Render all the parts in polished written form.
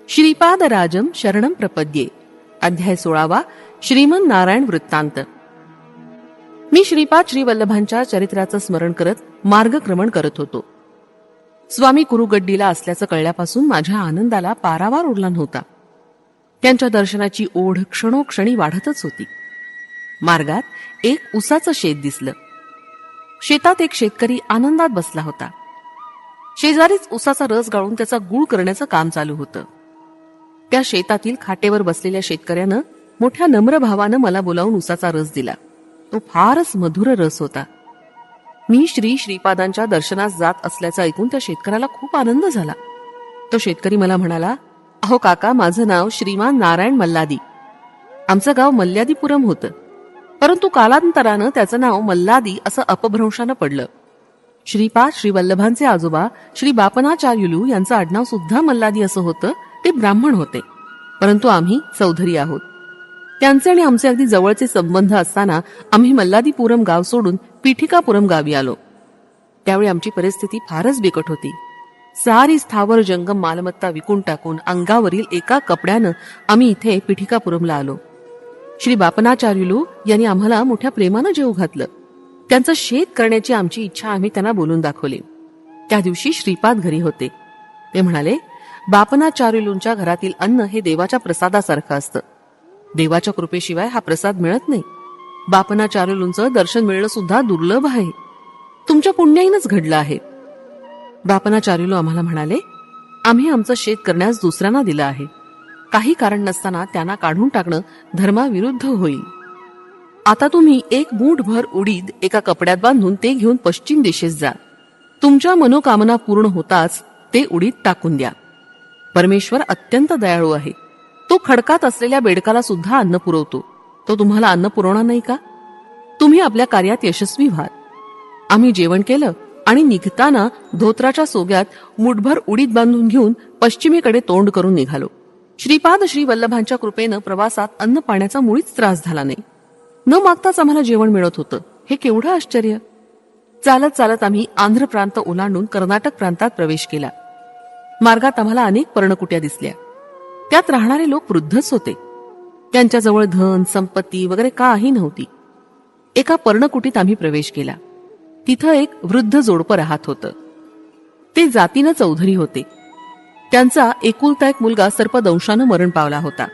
श्रीपादराजम शरणम प्रपद्ये. अध्याय 16. श्रीमन नारायण वृत्तांत. मी श्रीपाद श्रीवल्लभांच्या चरित्राचं स्मरण करत मार्गक्रमण करत होतो. स्वामी कुरुगड्डीला असल्याचं कळल्यापासून माझ्या आनंदाला पारावार उरला नव्हता. त्यांच्या दर्शनाची ओढ क्षणोक्षणी वाढतच होती. मार्गात एक उसाचं शेत दिसलं. शेतात एक शेतकरी आनंदात बसला होता. शेजारीच उसाचा रस गाळून त्याचा गूळ करण्याचं काम चालू होतं. त्या शेतातील खाटेवर बसलेल्या शेतकऱ्यानं मोठ्या नम्र भावानं मला बोलावून उसाचा रस दिला. तो फारच मधुर रस होता. मी श्रीपादांच्या दर्शनास जात असल्याचं ऐकून त्या शेतकऱ्याला खूप आनंद झाला. तो शेतकरी मला म्हणाला, अहो काका, माझं नाव श्रीमान नारायण मल्लादी. आमचं गाव मल्ल्यादीपुरम होतं, परंतु कालांतरानं त्याचं नाव मल्लादी असं अपभ्रंशानं पडलं. श्रीपाद श्रीवल्लभांचे आजोबा श्री बापनाचार्युलू यांचं आडनाव सुद्धा मल्लादी असं होतं. ते ब्राह्मण होते, परंतु आम्ही चौधरी आहोत. त्यांचे आणि आमचे अगदी जवळचे संबंध असताना आम्ही मल्लादीपुरम गाव सोडून पीठिकापुरम गावी आलो. त्यावेळी आमची परिस्थिती फारच बिकट होती. सारी स्थावर जंगम मालमत्ता विकून टाकून अंगावरील एका कपड्यानं आम्ही इथे पीठिकापुरमला आलो. श्री बापनाचार्युलू यांनी आम्हाला मोठ्या प्रेमानं जेवू घातलं. त्यांचं शेत करण्याची आमची इच्छा आम्ही त्यांना बोलून दाखवली. त्या दिवशी श्रीपाद घरी होते. ते म्हणाले, बापनाचार्युलूंच्या घरातील अन्न हे देवाच्या प्रसादासारखं असतं. देवाच्या कृपेशिवाय हा प्रसाद मिळत नाही. बापनाचार्युलूंचं दर्शन मिळणं सुद्धा दुर्लभ आहे. तुमच्या पुण्याईनच घडलं आहे. बापनाचार्युलू आम्हाला म्हणाले, आम्ही आमचं शेत करण्यास दुसऱ्यांना दिलं आहे. काही कारण नसताना त्यांना काढून टाकणं धर्माविरुद्ध होईल. आता तुम्ही एक मूठभर उडीद एका कपड्यात बांधून ते घेऊन पश्चिम दिशेस जा. तुमच्या मनोकामना पूर्ण होताच ते उडीद टाकून द्या. परमेश्वर अत्यंत दयाळू आहे. तो खडकात असलेल्या बेडकाला सुद्धा अन्न पुरवतो. तो तुम्हाला अन्न पुरवणार नाही का? तुम्ही आपल्या कार्यात यशस्वी व्हाल. आम्ही जेवण केलं आणि निघताना धोत्राच्या सोग्यात मुठभर उडीद बांधून घेऊन पश्चिमेकडे तोंड करून निघालो. श्रीपाद श्रीवल्लभांच्या कृपेनं प्रवासात अन्न पाण्याचा मुळीच त्रास झाला नाही. न मागताच आम्हाला जेवण मिळत होतं. हे केवढं आश्चर्य! चालत चालत आम्ही आंध्र प्रांत ओलांडून कर्नाटक प्रांतात प्रवेश केला. मार्गात आम्हाला अनेक पर्णकुट्या दिसल्या. त्यात राहणारे लोक वृद्धच होते. त्यांच्याजवळ धन संपत्ती वगैरे काही नव्हती. एका पर्णकुटीत आम्ही प्रवेश केला. तिथं एक वृद्ध जोडपं राहत होतं. ते जातीनं चौधरी होते. त्यांचा एकुलता एक मुलगा सर्पदंशानं मरण पावला होता.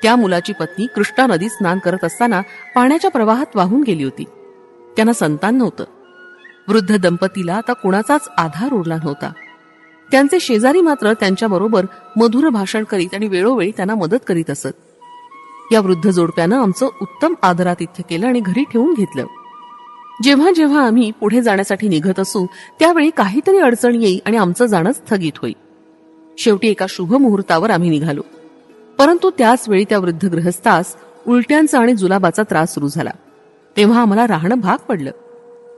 त्या मुलाची पत्नी कृष्णा नदीत स्नान करत असताना पाण्याच्या प्रवाहात वाहून गेली होती. त्यांना संतान नव्हतं. वृद्ध दंपतीला आता कुणाचाच आधार उरला नव्हता. त्यांचे शेजारी मात्र त्यांच्याबरोबर मधुर भाषण करीत आणि वेळोवेळी त्यांना मदत करीत असत. या वृद्ध जोडप्यानं आमचं उत्तम आदरातिथ्य केलं आणि घरी ठेवून घेतलं. जेव्हा जेव्हा आम्ही पुढे जाण्यासाठी निघत असू त्यावेळी काहीतरी अडचण येई आणि आमचं जाणं स्थगित होई. शेवटी एका शुभ मुहूर्तावर आम्ही निघालो. परंतु त्याच वेळी त्या वृद्ध गृहस्थास उलट्यांचा आणि जुलाबाचा त्रास सुरू झाला. तेव्हा आम्हाला राहणं भाग पडलं.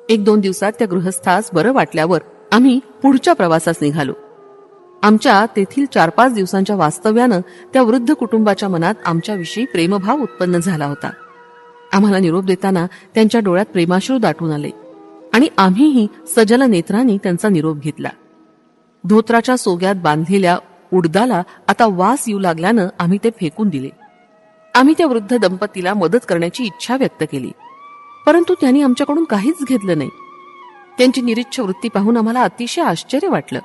1-2 दिवसात त्या गृहस्थास बरं वाटल्यावर आम्ही पुढच्या प्रवासास निघालो. आमच्या तेथील 4-5 दिवसांच्या वास्तव्यानं त्या वृद्ध कुटुंबाच्या मनात आमच्याविषयी प्रेमभाव उत्पन्न झाला होता. आम्हाला निरोप देताना त्यांच्या डोळ्यात प्रेमाश्रू दाटून आले आणि आम्हीही सजल नेत्रांनी त्यांचा निरोप घेतला. धोत्राच्या सोग्यात बांधलेल्या उडदाला आता वास येऊ लागल्यानं आम्ही ते फेकून दिले. आम्ही त्या वृद्ध दंपतीला मदत करण्याची इच्छा व्यक्त केली, परंतु त्यांनी आमच्याकडून काहीच घेतलं नाही. त्यांची निरीच्छ वृत्ती पाहून आम्हाला अतिशय आश्चर्य वाटलं.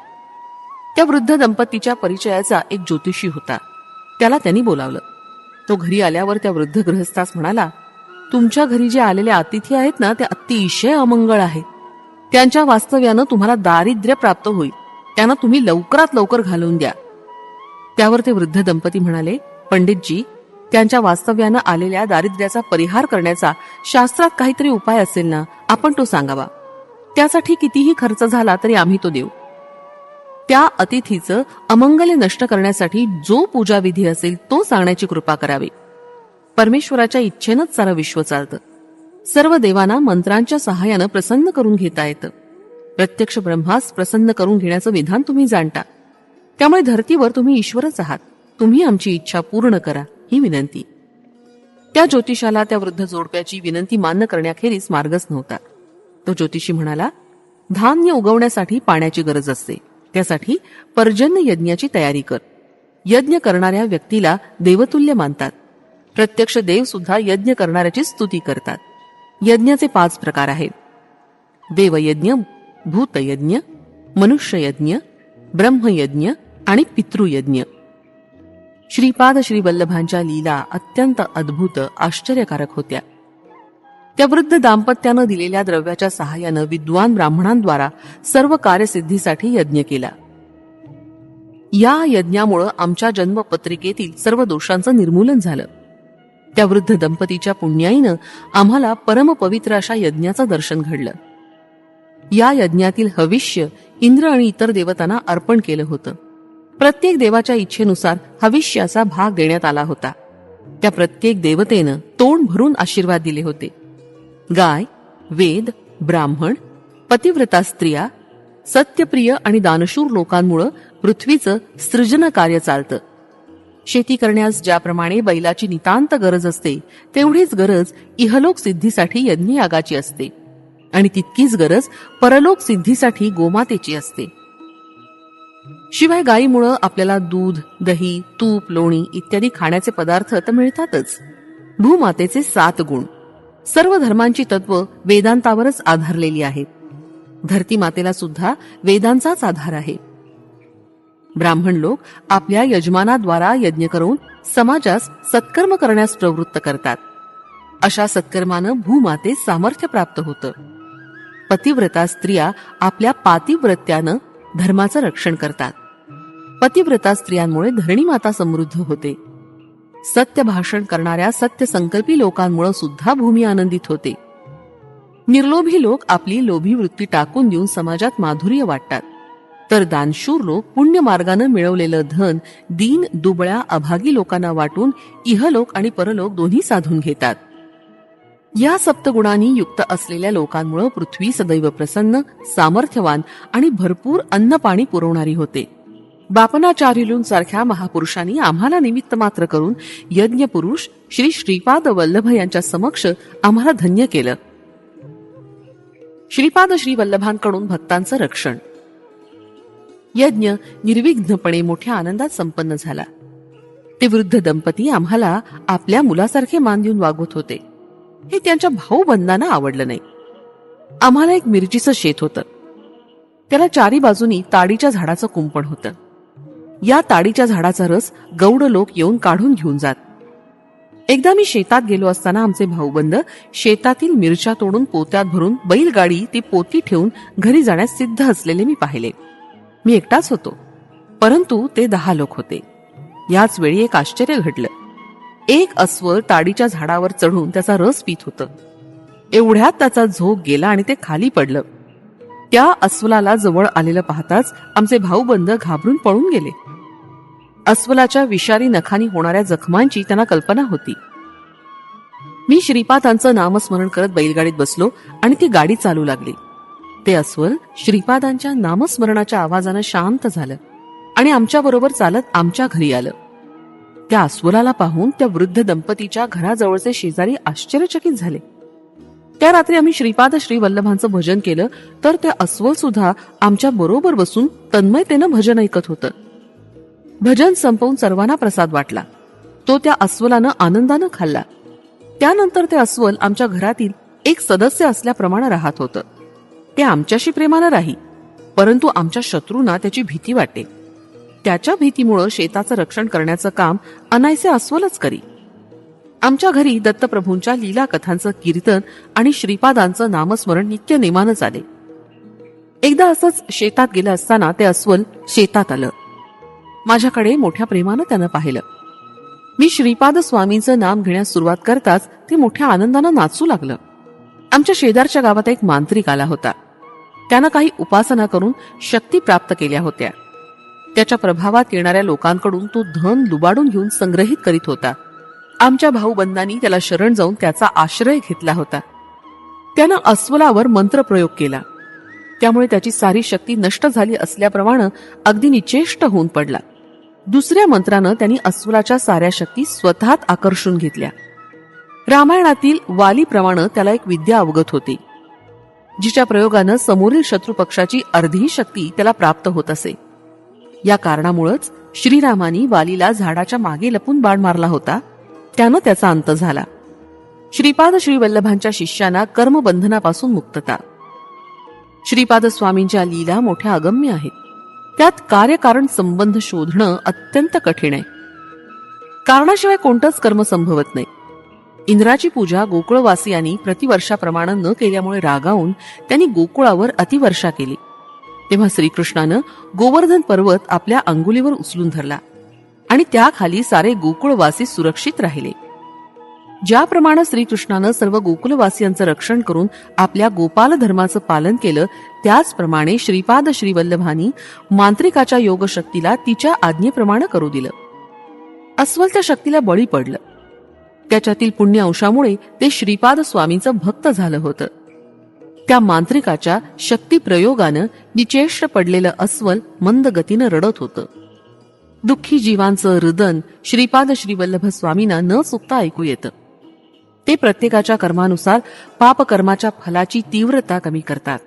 त्या वृद्ध दंपतीच्या परिचयाचा एक ज्योतिषी होता. त्याला त्यांनी बोलावलं. तो घरी आल्यावर त्या वृद्ध गृहस्थास म्हणाला, तुमच्या घरी जे आलेले अतिथी आहेत ना, ते अतिशय अमंगळ आहेत. त्यांच्या वास्तव्यानं तुम्हाला दारिद्र्य प्राप्त होईल. त्यांना तुम्ही लवकरात लवकर घालवून द्या. त्यावर ते वृद्ध दंपती म्हणाले, पंडितजी, त्यांच्या वास्तव्यानं आलेल्या दारिद्र्याचा परिहार करण्याचा शास्त्रात काहीतरी उपाय असेल ना, आपण तो सांगावा. त्यासाठी कितीही खर्च झाला तरी आम्ही तो देऊ. त्या अतिथीचं अमंगल्य नष्ट करण्यासाठी जो पूजाविधी असेल तो सांगण्याची कृपा करावी. परमेश्वराच्या इच्छेनंच सारं विश्व चालतं. सर्व देवांना मंत्रांच्या सहाय्यानं प्रसन्न करून घेता येतं. प्रत्यक्ष ब्रह्मास प्रसन्न करून घेण्याचं विधान तुम्ही जाणता. त्यामुळे धर्तीवर तुम्ही ईश्वरच आहात. तुम्ही आमची इच्छा पूर्ण करा, ही विनंती. त्या ज्योतिषाला त्या वृद्ध जोडप्याची विनंती मान्य करण्याखेरीज मार्गच नव्हता. तो ज्योतिषी म्हणाला, धान्य उगवण्यासाठी पाण्याची गरज असते. त्यासाठी पर्जन्य यज्ञाची तयारी कर. यज्ञ करणाऱ्या व्यक्तीला देवतुल्य मानतात. प्रत्यक्ष देव सुद्धा यज्ञ करणाऱ्याची स्तुती करतात. यज्ञाचे 5 प्रकार आहेत: देवयज्ञ, भूतयज्ञ, मनुष्ययज्ञ, ब्रह्मयज्ञ आणि पितृयज्ञ. श्रीपाद श्री वल्लभांच्या लीला अत्यंत अद्भुत आश्चर्यकारक होत्या. त्या वृद्ध दाम्पत्यानं दिलेल्या द्रव्याच्या सहाय्यानं विद्वान ब्राह्मणांद्वारा सर्व कार्यसिद्धीसाठी यज्ञ केला. या यज्ञामुळं आमच्या जन्मपत्रिकेतील सर्व दोषांचं निर्मूलन झालं. त्या वृद्ध दंपतीच्या पुण्याईनं आम्हाला परमपवित्र अशा यज्ञाचं दर्शन घडलं. या यज्ञातील हविष्य इंद्र आणि इतर देवतांना अर्पण केलं होतं. प्रत्येक देवाच्या इच्छेनुसार हविष्याचा भाग देण्यात आला होता. त्या प्रत्येक देवतेनं तोंड भरून आशीर्वाद दिले होते. गाय, वेद, ब्राह्मण, पतिव्रता स्त्रिया, सत्यप्रिय आणि दानशूर लोकांमुळं पृथ्वीचं सृजन कार्य चालतं. शेती करण्यास ज्याप्रमाणे बैलाची नितांत गरज असते, तेवढीच गरज इहलोक सिद्धीसाठी यज्ञयागाची असते आणि तितकीच गरज परलोक सिद्धीसाठी गोमातेची असते. शिवाय गायीमुळं आपल्याला दूध, दही, तूप, लोणी इत्यादी खाण्याचे पदार्थ तर मिळतातच. भूमातेचे 7 गुण, सर्व धर्मांची तत्व वेदांतावरच आधारलेली आहेत. धरती मातेला सुद्धा वेदांचाच आधार आहे. ब्राह्मण लोक आपल्या यजमानाद्वारा यज्ञ करून समाजास सत्कर्म करण्यास प्रवृत्त करतात. अशा सत्कर्मानं भूमातेस सामर्थ्य प्राप्त होतं. पतिव्रता स्त्रिया आपल्या पातिव्रत्यानं धर्माचं रक्षण करतात. पतिव्रता स्त्रियांमुळे धरणी माता समृद्ध होते. सत्य भाषण करणाऱ्या सत्य संकल्पी लोकांमुळे सुद्धा भूमी आनंदित होते. निर्लोभी लोक आपली लोभी वृत्ती टाकून देऊन समाजात माधुर्य वाटतात, तर दानशूर लोक पुण्य मार्गानं मिळवलेलं धन दीन दुबळ्या अभागी लोकांना वाटून इहलोक आणि परलोक दोन्ही साधून घेतात. या सप्तगुणांनी युक्त असलेल्या लोकांमुळे पृथ्वी सदैव प्रसन्न, सामर्थ्यवान आणि भरपूर अन्न पाणी पुरवणारी होते. बापनाचार्युलूंसारख्या महापुरुषांनी आम्हाला निमित्त मात्र करून यज्ञ पुरुष श्री श्रीपाद वल्लभ यांच्या समक्ष आम्हाला धन्य केलं. श्रीपाद श्री वल्लभांकडून भक्तांचं रक्षण. यज्ञ निर्विघ्नपणे मोठ्या आनंदात संपन्न झाला. ते वृद्ध दंपती आम्हाला आपल्या मुलासारखे मान देऊन वागवत होते. हे त्यांच्या भाऊबंधांना आवडलं नाही. आम्हाला एक मिरचीचं शेत होतं. त्याला 4 बाजूनी ताडीच्या झाडाचं कुंपण होतं. या ताडीच्या झाडाचा रस गौड लोक येऊन काढून घेऊन जात. एकदा मी शेतात गेलो असताना आमचे भाऊबंद शेतातील मिरच्या तोडून पोत्यात भरून बैलगाडी ती पोती ठेवून घरी जाण्यास सिद्ध असलेले मी पाहिले. मी एकटाच होतो, परंतु ते 10 लोक होते. याच वेळी एक आश्चर्य घडलं. एक अस्वल ताडीच्या झाडावर चढून त्याचा रस पित होतं. एवढ्यात त्याचा झोप गेला आणि ते खाली पडलं. त्या अस्वलाला जवळ आलेलं पाहताच आमचे भाऊबंद घाबरून पळून गेले. अस्वलाच्या विषारी नखांनी होणाऱ्या जखमांची त्यांना कल्पना होती. मी श्रीपादांचं नामस्मरण करत बैलगाडीत बसलो आणि ती गाडी चालू लागली. ते अस्वल श्रीपादांच्या नामस्मरणाच्या आवाजानं शांत झालं आणि आमच्या बरोबर चालत आमच्या घरी आलं. त्या अस्वलाला पाहून त्या वृद्ध दंपतीच्या घराजवळचे शेजारी आश्चर्यचकित झाले. त्या रात्री आम्ही श्रीपाद श्री वल्लभांचं भजन केलं, तर त्या अस्वल सुद्धा आमच्या बरोबर बसून तन्मयतेनं भजन ऐकत होतं. भजन संपवून सर्वांना प्रसाद वाटला. तो त्या अस्वलानं आनंदानं खाल्ला. त्यानंतर ते अस्वल आमच्या घरातील एक सदस्य असल्याप्रमाणे राहत होतं. ते आमच्याशी प्रेमानं राही, परंतु आमच्या शत्रूंना त्याची भीती वाटे. त्याच्या भीतीमुळं शेताचं रक्षण करण्याचं काम अनायसे अस्वलच करी. आमच्या घरी दत्तप्रभूंच्या लीला कथांचं कीर्तन आणि श्रीपादांचं नामस्मरण नित्य नेमानं चाले. एकदा असंच शेतात गेलं असताना ते अस्वल शेतात आलं. माझ्याकडे मोठ्या प्रेमानं त्यानं पाहिलं. मी श्रीपाद स्वामींचं नाम घेण्यास सुरुवात करताच ते मोठ्या आनंदानं नाचू लागलं. आमच्या शेजारच्या गावात एक मांत्रिक आला होता. त्यानं काही उपासना करून शक्ती प्राप्त केल्या होत्या. त्याच्या प्रभावात येणाऱ्या लोकांकडून तो धन लुबाडून घेऊन संग्रहित करीत होता. आमच्या भाऊबंधांनी त्याला शरण जाऊन त्याचा आश्रय घेतला होता. त्यानं अस्वलावर मंत्रप्रयोग केला. त्यामुळे त्याची सारी शक्ती नष्ट झाली असल्याप्रमाणे अगदी निचेष्ट होऊन पडला. दुसऱ्या मंत्रानं त्यांनी अस्वलाच्या साऱ्या शक्ती स्वतःत आकर्षून घेतल्या. रामायणातील वालीप्रमाणे त्याला एक विद्या अवगत होती, जिच्या प्रयोगानं समोरील शत्रुपक्षाची अर्धी शक्ती त्याला प्राप्त होत असे. या कारणामुळेच श्रीरामानी वालीला झाडाच्या मागे लपून बाण मारला होता, त्यानं त्याचा अंत झाला. श्रीपाद श्रीवल्लभांच्या शिष्यांना कर्मबंधनापासून मुक्तता. श्रीपाद स्वामींच्या लीला मोठ्या अगम्य आहेत. त्यात कार्यकारण संबंध शोधणं अत्यंत कठीण आहे. कारणाशिवाय कोणतंच कर्म संभवत नाही. इंद्राची पूजा गोकुळवासियांनी प्रतिवर्षाप्रमाणे न केल्यामुळे रागावून त्यांनी गोकुळावर अतिवर्षा केली. तेव्हा श्रीकृष्णानं गोवर्धन पर्वत आपल्या अंगुलीवर उचलून धरला आणि त्याखाली सारे गोकुळवासी सुरक्षित राहिले. ज्याप्रमाणे श्रीकृष्णानं सर्व गोकुलवासियांचं रक्षण करून आपल्या गोपाल धर्माचं पालन केलं, त्याचप्रमाणे श्रीपाद श्रीवल्लभांनी मांत्रिकाच्या योगशक्तीला तिच्या आज्ञेप्रमाणे करू दिलं. अस्वल त्या शक्तीला बळी पडलं. त्याच्यातील पुण्य अंशामुळे ते श्रीपाद स्वामींचं भक्त झालं होतं. त्या मांत्रिकाच्या शक्ती प्रयोगानं निचेष्ट पडलेलं अस्वल मंद गतीनं रडत होतं. दुःखी जीवांचं रुदन श्रीपाद श्रीवल्लभ स्वामींना न चुकता ऐकू येतं. ते प्रत्येकाच्या कर्मानुसार पापकर्माच्या फलाची तीव्रता कमी करतात.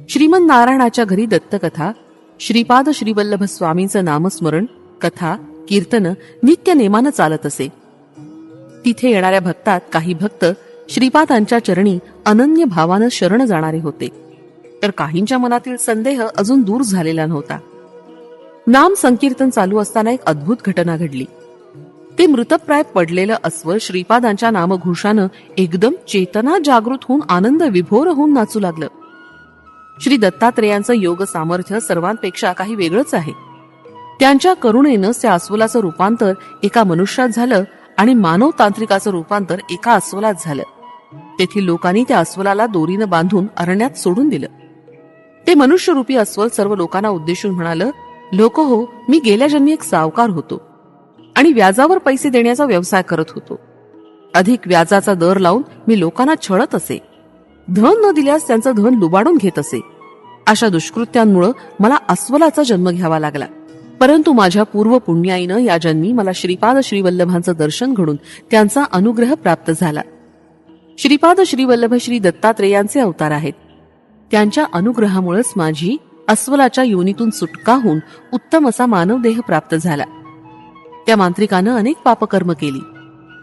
श्रीमन नारायणाच्या घरी दत्तकथा, श्रीपाद श्रीवल्लभ स्वामींचं नामस्मरण, कथा, कीर्तन नित्य नेमानं चालत असे. तिथे येणाऱ्या भक्तात काही भक्त श्रीपादांच्या चरणी अनन्य भावानं शरण जाणारे होते, तर काहींच्या मनातील संदेह अजून दूर झालेला नव्हता. नाम संकीर्तन चालू असताना एक अद्भुत घटना घडली. ते मृतप्राय पडलेलं अस्वल श्रीपादांच्या नामघोषानं एकदम चेतना जागृत होऊन आनंद विभोर होऊन नाचू लागलं. श्री दत्तात्रेयांचं योग सामर्थ्य सर्वांपेक्षा काही वेगळंच आहे. त्यांच्या करुणेनं त्या अस्वलाचं रूपांतर एका मनुष्यात झालं आणि मानव तांत्रिकाचं रूपांतर एका अस्वलात झालं. तेथील लोकांनी त्या अस्वलाला दोरीनं बांधून अरण्यात सोडून दिलं. ते मनुष्यरूपी अस्वल सर्व लोकांना उद्देशून म्हणालं, लोक हो, मी गेल्या जन्मी एक सावकार होतो आणि व्याजावर पैसे देण्याचा व्यवसाय करत होतो. अधिक व्याजाचा दर लावून मी लोकांना छळत असे. धन न दिल्यास त्यांचं धन लुबाडून घेत असे. अशा दुष्कृत्यांमुळे मला अस्वलाचा जन्म घ्यावा लागला. परंतु माझ्या पूर्व पुण्याईनं या जन्मी मला श्रीपाद श्रीवल्लभांचं दर्शन घडून त्यांचा अनुग्रह प्राप्त झाला. श्रीपाद श्रीवल्लभ श्री दत्तात्रेयांचे अवतार आहेत. त्यांच्या अनुग्रहामुळेच माझी अस्वलाच्या योनीतून सुटका होऊन उत्तम असा मानवदेह प्राप्त झाला. त्या मांत्रिकानं अनेक पापकर्म केली.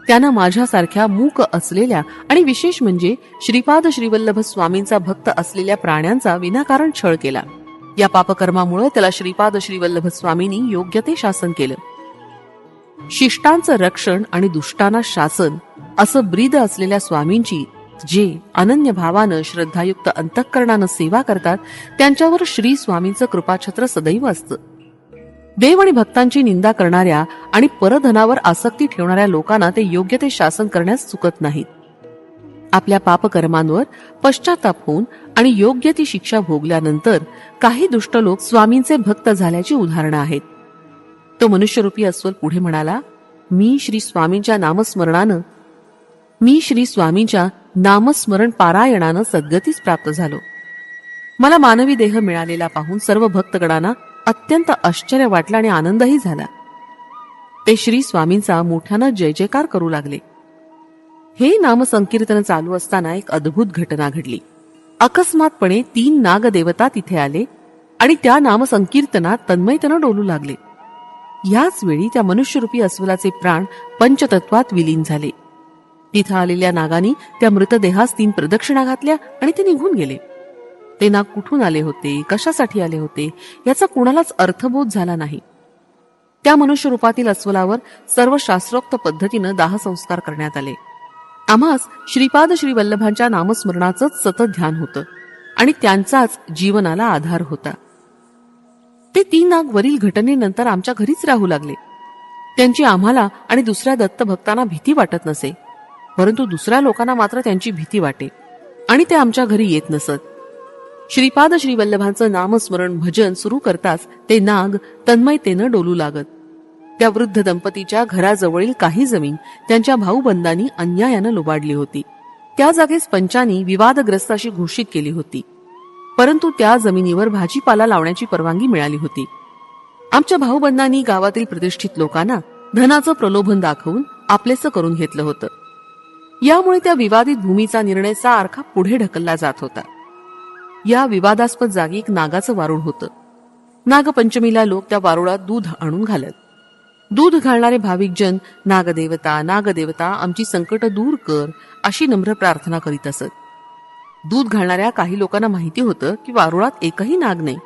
त्यानं माझ्यासारख्या मूक असलेल्या आणि विशेष म्हणजे श्रीपाद श्रीवल्लभ स्वामींचा भक्त असलेल्या प्राण्यांचा विनाकारण छळ केला. या पापकर्मामुळे त्याला श्रीपाद श्रीवल्लभ स्वामींनी योग्य ते शासन केलं. शिष्टांचं रक्षण आणि दुष्टांना शासन असं ब्रीद असलेल्या स्वामींची जे अनन्य भावानं श्रद्धायुक्त अंतःकरणानं सेवा करतात, त्यांच्यावर श्री स्वामींचं कृपाछत्र सदैव असतं. देव आणि भक्तांची निंदा करणाऱ्या आणि परधनावर आसक्ती ठेवणाऱ्या लोकांना ते योग्य ते शासन करण्यास चुकत नाहीत. आपल्या पापकर्मांवर पश्चाताप होऊन आणि योग्य ती शिक्षा भोगल्यानंतर काही दुष्ट लोक स्वामींचे भक्त झाल्याची उदाहरणं आहेत. तो मनुष्यरूपी अस्वल पुढे म्हणाला, मी श्री स्वामींच्या नामस्मरण पारायणानं सद्गतीस प्राप्त झालो. मला मानवी देह मिळालेला पाहून सर्व भक्तगणांना अत्यंत आश्चर्य वाटलं आणि आनंदही झाला. ते श्री स्वामींचा मोठ्यानं जय जयकार करू लागले. हे नामसंकीर्तन चालू असताना एक अद्भुत घटना घडली. अकस्मातपणे 3 नागदेवता तिथे आले आणि त्या नामसंकीर्तनात तन्मयतेनं डोलू लागले. याच वेळी त्या मनुष्यरूपी अस्वलाचे प्राण पंचतत्वात विलीन झाले. तिथं आलेल्या नागांनी त्या मृतदेहास 3 प्रदक्षिणा घातल्या आणि ते निघून गेले. ते नाग कुठून आले होते, कशासाठी आले होते, याचा कुणालाच अर्थबोध झाला नाही. त्या मनुष्य रूपातील अस्वलावर सर्व शास्त्रोक्त पद्धतीनं दाहसंस्कार करण्यात आले. आम्हास श्रीपाद श्रीवल्लभांच्या नामस्मरणाचंच सतत ध्यान होतं आणि त्यांचाच जीवनाला आधार होता. ते 3 नाग वरील घटनेनंतर आमच्या घरीच राहू लागले. त्यांची आम्हाला आणि दुसऱ्या दत्तभक्तांना भीती वाटत नसे, परंतु दुसऱ्या लोकांना मात्र त्यांची भीती वाटे आणि ते आमच्या घरी येत नसत. श्रीपाद श्रीवल्लभांचं नामस्मरण भजन सुरू करताच ते नाग तन्मयतेनं डोलू लागत. त्या वृद्ध दंपतीच्या घराजवळील काही जमीन त्यांच्या भाऊबंदांनी अन्यायानं लुबाडली होती. त्या जागेस पंचांनी विवादग्रस्त अशी घोषित केली होती, परंतु त्या जमिनीवर भाजीपाला लावण्याची परवानगी मिळाली होती. आमच्या भाऊबंदांनी गावातील प्रतिष्ठित लोकांना धनाचं प्रलोभन दाखवून आपलेसं करून घेतलं होतं. यामुळे त्या विवादित भूमीचा निर्णय सारखा पुढे ढकलला जात होता. या विवादास्पद जागी एक नागाचं वारुळ होतं. नागपंचमीला लोक त्या वारुळात दूध आणून घालत. दूध घालणारे भाविक जन नागदेवता नागदेवता आमची संकट दूर कर अशी नम्र प्रार्थना करीत असत. दूध घालणाऱ्या काही लोकांना माहिती होतं की वारुळात एकही नाग नाही.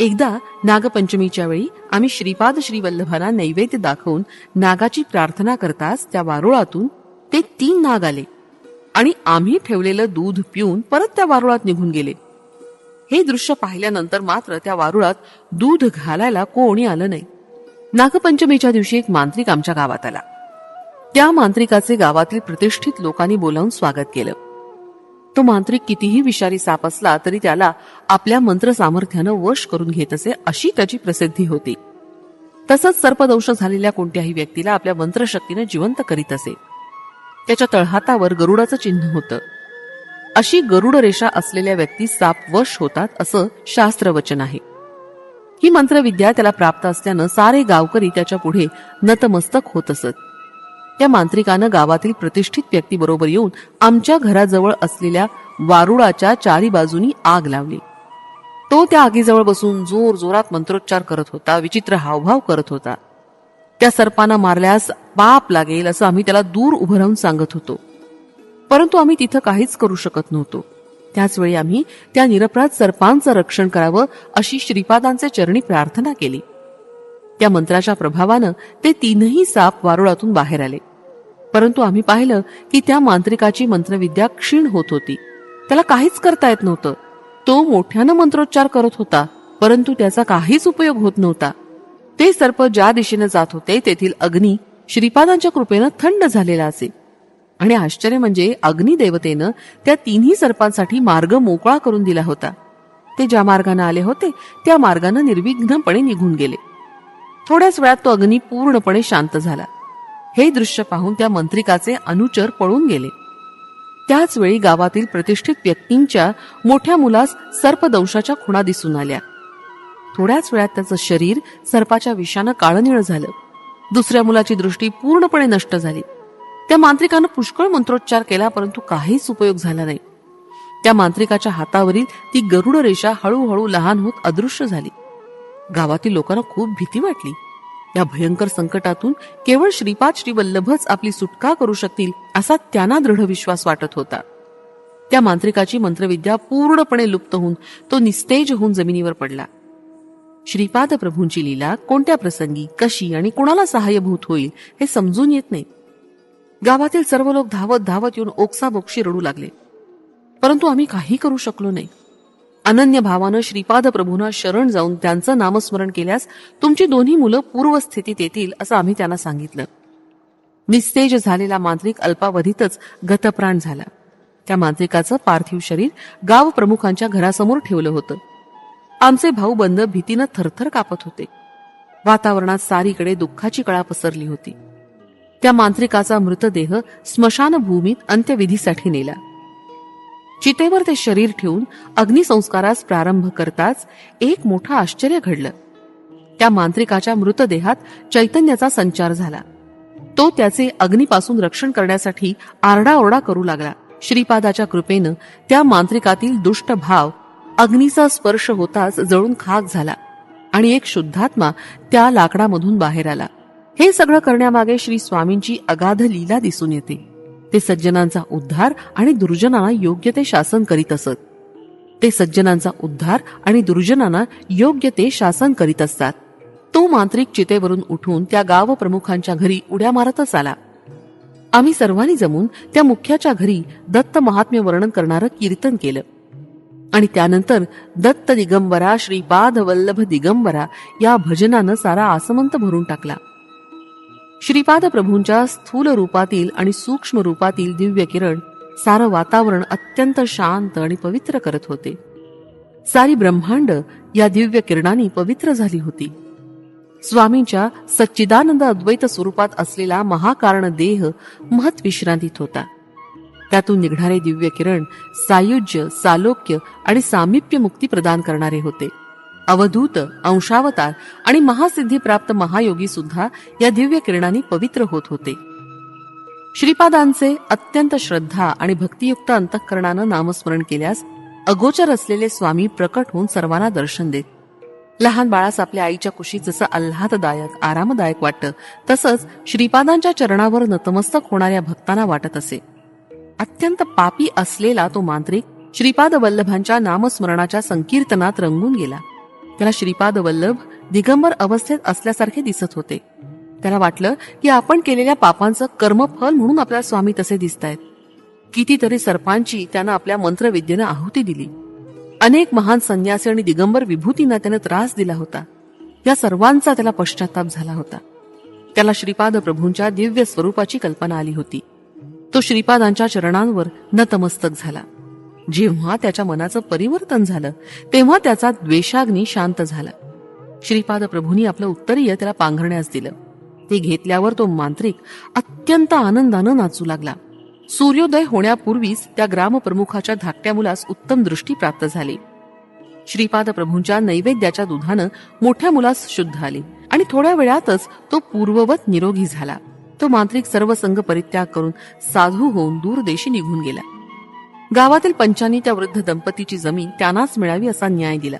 एकदा नागपंचमीच्या वेळी आम्ही श्रीपाद श्रीवल्लभांना नैवेद्य दाखवून नागाची प्रार्थना करताच त्या वारुळातून ते 3 नाग आले आणि आम्ही ठेवलेलं दूध पिऊन परत त्या वारुळात निघून गेले. हे दृश्य पाहिल्यानंतर मात्र त्या वारुळात दूध घालायला कोणी आलं नाही. नागपंचमीच्या दिवशी एक मांत्रिक आमच्या गावात आला. त्या मांत्रिकाचे गावातील प्रतिष्ठित लोकांनी बोलावून स्वागत केलं. तो मांत्रिक कितीही विषारी साप असला तरी त्याला आपल्या मंत्र सामर्थ्यानं वश करून घेत असे अशी त्याची प्रसिद्धी होती. तसंच सर्पदंश झालेल्या कोणत्याही व्यक्तीला आपल्या मंत्रशक्तीने जिवंत करीत असे. त्याच्या तळहातावर गरुडाचं चिन्ह होतं. अशी गरुड रेषा असलेल्या व्यक्ती साप वश होतात असं शास्त्रवचन आहे. ही मंत्रविद्या त्याला प्राप्त असल्यानं सारे गावकरी त्याच्या पुढे नतमस्तक होत असत. त्या मांत्रिकानं गावातील प्रतिष्ठित व्यक्तीबरोबर येऊन आमच्या घराजवळ असलेल्या वारुळाच्या 4 बाजूनी आग लावली. तो त्या आगीजवळ बसून जोर जोरात मंत्रोच्चार करत होता, विचित्र हावभाव करत होता. त्या सर्पांना मारल्यास पाप लागेल असं आम्ही त्याला दूर उभं राहून सांगत होतो. परंतु आम्ही तिथं काहीच करू शकत नव्हतो. त्याचवेळी आम्ही त्या निरपराध सर्पांचं रक्षण करावं अशी श्रीपादांचे चरणी प्रार्थना केली. त्या मंत्राच्या प्रभावानं ते 3ही साप वारुळातून बाहेर आले. परंतु आम्ही पाहिलं की त्या मांत्रिकाची मंत्रविद्या क्षीण होत होती. त्याला काहीच करता येत नव्हतं. तो मोठ्यानं मंत्रोच्चार करत होता, परंतु त्याचा काहीच उपयोग होत नव्हता. ते सर्प ज्या दिशेने जात होते तेथील अग्नी श्रीपादांच्या कृपेनं थंड झालेला असे. आणि आश्चर्य म्हणजे अग्निदेवतेनं त्या 3ही सर्पांसाठी मार्ग मोकळा करून दिला होता. ते ज्या मार्गाने आले होते त्या मार्गाने निर्विघ्नपणे निघून गेले. थोड्याच वेळात तो अग्नी पूर्णपणे शांत झाला. हे दृश्य पाहून त्या मंत्रिकाचे अनुचर पळून गेले. त्याच वेळी गावातील प्रतिष्ठित व्यक्तींच्या मोठ्या मुलास सर्पदंशाच्या खुणा दिसून आल्या. थोड्याच वेळात त्याचं शरीर सर्पाच्या विषानं काळनिळ झालं. दुसऱ्या मुलाची दृष्टी पूर्णपणे नष्ट झाली. त्या मांत्रिकानं पुष्कळ मंत्रोच्चार केला, परंतु काहीच उपयोग झाला नाही. त्या मांत्रिकाच्या हातावरील ती गरुड रेषा हळूहळू लहान होत अदृश्य झाली. गावातील लोकांना खूप भीती वाटली. या भयंकर संकटातून केवळ श्रीपाद श्रीवल्लभच आपली सुटका करू शकतील असा त्यांना दृढ विश्वास वाटत होता. त्या मांत्रिकाची मंत्रविद्या पूर्णपणे लुप्त होऊन तो निस्तेज होऊन जमिनीवर पडला. श्रीपाद प्रभूंची लीला कोणत्या प्रसंगी, कशी आणि कोणाला सहाय्यभूत होईल हे समजून येत नाही. गावातील सर्व लोक धावत धावत येऊन ओक्साबोक्शी रडू लागले, परंतु आम्ही काही करू शकलो नाही. अनन्य भावानं श्रीपाद प्रभूंना शरण जाऊन त्यांचं नामस्मरण केल्यास तुमची 2ही मुलं पूर्वस्थितीत येतील असं आम्ही त्यांना सांगितलं. निस्तेज झालेला मांत्रिक अल्पावधीतच गतप्राण झाला. त्या मांत्रिकाचं पार्थिव शरीर गाव प्रमुखांच्या घरासमोर ठेवलं होतं. आमचे भाऊबंद भीतीनं थरथर कापत होते. वातावरणात सारीकडे दुःखाची कळा पसरली होती. त्या मांत्रिकाचा मृतदेह स्मशानभूमीत अंत्यविधीसाठी नेला. चितेवर ते शरीर ठेवून अग्निसंस्कारास प्रारंभ करताच एक मोठं आश्चर्य घडलं. त्या मांत्रिकाच्या मृतदेहात चैतन्याचा संचार झाला. तो त्याचे अग्नीपासून रक्षण करण्यासाठी आरडाओरडा करू लागला. श्रीपादाच्या कृपेनं त्या मांत्रिकातील दुष्ट भाव अग्नीचा स्पर्श होताच जळून खाक झाला आणि एक शुद्धात्मा त्या लाकडामधून बाहेर आला. हे सगळं करण्यामागे श्री स्वामींची अगाध लीला दिसून येते. ते सज्जनांचा उद्धार आणि दुर्जनांना योग्य ते शासन करीत असत. ते सज्जनांचा उद्धार आणि दुर्जनांना योग्य ते शासन करीत असतात. तो मांत्रिक चितेवरून उठून त्या गाव प्रमुखांच्या घरी उड्या मारतच आला. आम्ही सर्वांनी जमून त्या मुख्याच्या घरी दत्त महात्म्य वर्णन करणारं कीर्तन केलं आणि त्यानंतर दत्त दिगंबरा श्रीपाद वल्लभ दिगंबरा या भजनानं सारा आसमंत भरून टाकला. श्रीपाद प्रभूंच्या स्थूल रूपातील आणि सूक्ष्म रूपातील दिव्य किरण सारं वातावरण अत्यंत शांत आणि पवित्र करत होते. सारी ब्रह्मांड या दिव्य किरणांनी पवित्र झाली होती. स्वामींच्या सच्चिदानंद अद्वैत स्वरूपात असलेला महाकारण देह महत् विश्रांतीत होता. त्यातून निघणारे दिव्य किरण सायुज्य, सालोक्य आणि सामिप्य मुक्ती प्रदान करणारे होते. अवधूत, अंशावतार आणि महासिद्धी प्राप्त महायोगी सुद्धा या दिव्य किरणांनी पवित्र होत होते. श्रीपादांचे अत्यंत श्रद्धा आणि भक्तियुक्त अंतःकरणानं नामस्मरण केल्यास अगोचर असलेले स्वामी प्रकट होऊन सर्वांना दर्शन देत. लहान बाळास आपल्या आईच्या कुशीत जसं आल्हाददायक आरामदायक वाटतं, तसंच श्रीपादांच्या चरणावर नतमस्तक होणाऱ्या भक्तांना वाटत असे. अत्यंत पापी असलेला तो मांत्रिक श्रीपाद वल्लभांच्या नामस्मरणाच्या संकीर्तनात रंगून गेला. त्याला श्रीपाद वल्लभ दिगंबर अवस्थेत असल्यासारखे दिसत होते. त्याला वाटलं की आपण केलेल्या पापांचं कर्मफल म्हणून आपल्या स्वामी तसे दिसतायत. कितीतरी सर्पांची त्यानं आपल्या मंत्रविद्येनं आहुती दिली. अनेक महान संन्यासी आणि दिगंबर विभूतींना त्यानं त्रास दिला होता. या सर्वांचा त्याला पश्चाताप झाला होता. त्याला श्रीपाद प्रभूंच्या दिव्य स्वरूपाची कल्पना आली होती. तो श्रीपादांच्या चरणांवर नतमस्तक झाला. जेव्हा त्याच्या मनाचं परिवर्तन झालं तेव्हा त्याचा द्वेषाग्नी शांत झाला. श्रीपाद प्रभूंनी आपलं उत्तरीय त्याला पांघरण्यास दिलं. ते घेतल्यावर तो मांत्रिक अत्यंत आनंदानं नाचू लागला. सूर्योदय होण्यापूर्वीच त्या ग्रामप्रमुखाच्या धाकट्या मुलास उत्तम दृष्टी प्राप्त झाली. श्रीपाद प्रभूंच्या नैवेद्याच्या दुधानं मोठ्या मुलास शुद्ध आली आणि थोड्या वेळातच तो पूर्ववत निरोगी झाला. तो मांत्रिक सर्व संग परित्याग करून साधू होऊन दूरदेशी निघून गेला. गावातील पंचांनी त्या वृद्ध दंपतीची जमीन त्यांनाच मिळावी असा न्याय दिला.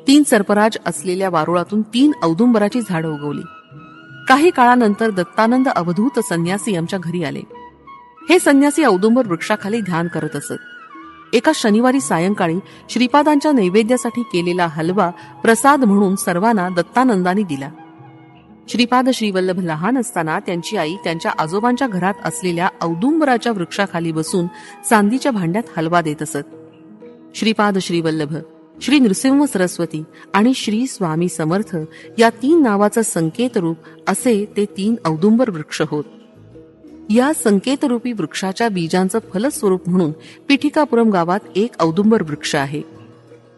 3 सर्पराज असलेल्या वारुळातून 3 औदुंबराची झाडं उगवली. काही काळानंतर दत्तानंद अवधूत संन्यासी आमच्या घरी आले. हे संन्यासी औदुंबर वृक्षाखाली ध्यान करत असत. एका शनिवारी सायंकाळी श्रीपादांच्या नैवेद्यासाठी केलेला हलवा प्रसाद म्हणून सर्वांना दत्तानंदांनी दिला. श्रीपाद श्रीवल्लभ लहान असताना त्यांची आई त्यांच्या आजोबांच्या घरात असलेल्या औदुंबराच्या वृक्षाखाली बसून चांदीच्या भांड्यात हलवा देत असत. श्रीपाद श्रीवल्लभ, श्री नृसिंह सरस्वती आणि श्री स्वामी समर्थ या 3 नावाचं संकेतरूप असे ते 3 औदुंबर वृक्ष होत. या संकेतरूपी वृक्षाच्या बीजांचं फलस्वरूप म्हणून पिठिकापुरम गावात एक औदुंबर वृक्ष आहे.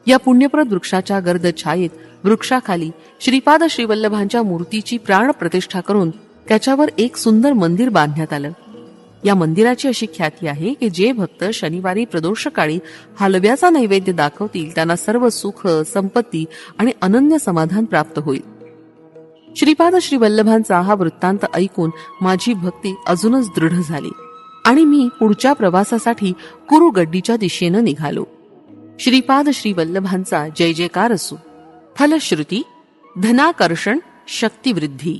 या पुण्यप्रद वृक्षाच्या गर्द छायेत वृक्षाखाली श्रीपाद श्रीवल्लभांच्या मूर्तीची प्राण प्रतिष्ठा करून त्याच्यावर एक सुंदर मंदिर बांधण्यात आलं. या मंदिराची अशी ख्याती आहे की जे भक्त शनिवारी प्रदोषकाळी हलव्याचा नैवेद्य दाखवतील त्यांना सर्व सुख, संपत्ती आणि अनन्य समाधान प्राप्त होईल. श्रीपाद श्रीवल्लभांचा हा वृत्तांत ऐकून माझी भक्ती अजूनच दृढ झाली आणि मी पुढच्या प्रवासासाठी कुरुगड्डीच्या दिशेनं निघालो. श्रीपाद श्रीवल्लभांचा जय जयकार असो. फलश्रुती, धनाकर्षण, शक्तिवृद्धी.